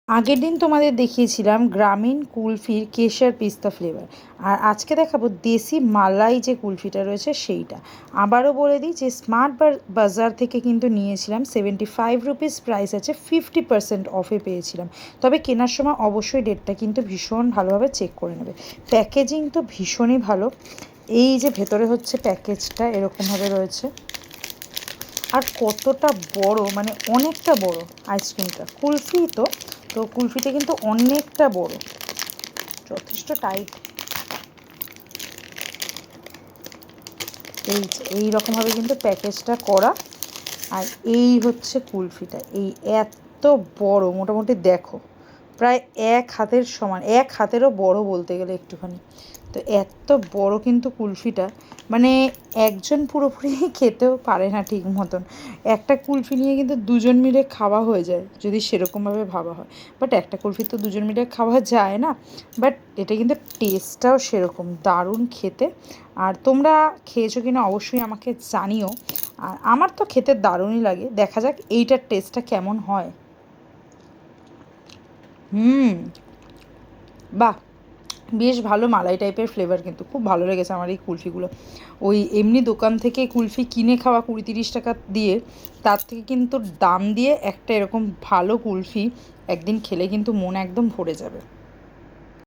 আগের দিন তোমাদের দেখিয়েছিলাম গ্রামীণ কুলফির কেশর পিস্তা ফ্লেভার, আর আজকে দেখাবো দেশি মালাই যে কুলফিটা রয়েছে সেইটা। আবারও বলে দিই যে স্মার্ট বাজার থেকে কিন্তু নিয়েছিলাম, 75 রুপিস প্রাইস আছে, 50% অফে পেয়েছিলাম। তবে কেনার সময় অবশ্যই ডেটটা কিন্তু ভীষণ ভালোভাবে চেক করে নেবে। প্যাকেজিং তো ভীষণই ভালো। এই যে ভেতরে হচ্ছে প্যাকেজটা এরকমভাবে রয়েছে, আর কতটা বড়, মানে অনেকটা বড় আইসক্রিমটা। কুলফি তো তো কুলফিটা কিন্তু অনেকটা বড়, যথেষ্ট টাইট। এই রকমভাবে কিন্তু প্যাকেজটা করা। আর এই হচ্ছে কুলফিটা, এই এত বড়, মোটামুটি দেখো প্রায় এক হাতের সমান, এক হাতেরও বড় বলতে গেলে একটুখানি। তো এত বড় কিন্তু কুলফিটা, মানে একজন পুরোপুরি খেতেও পারে না ঠিক মতন। একটা কুলফি নিয়ে কিন্তু দুজন মিলে খাওয়া হয়ে যায় যদি সেরকমভাবে ভাবা হয়। বাট একটা কুলফি তো দুজন মিলে খাওয়া যায় না। বাট এটা কিন্তু টেস্টটাও সেরকম দারুণ খেতে। আর তোমরা খেয়েছো কিনা অবশ্যই আমাকে জানিও। আর আমার তো খেতে দারুণই লাগে, দেখা যাক এইটার টেস্টটা কেমন হয়। বাহ, বেশ ভালো মালাই টাইপের ফ্লেভার, কিন্তু খুব ভালো লেগেছে আমার এই কুলফিগুলো। ওই এমনি দোকান থেকে কুলফি কিনে খাওয়া 20-30 টাকা দিয়ে, তার থেকে কিন্তু দাম দিয়ে একটা এরকম ভালো কুলফি একদিন খেলে কিন্তু মন একদম ভরে যাবে।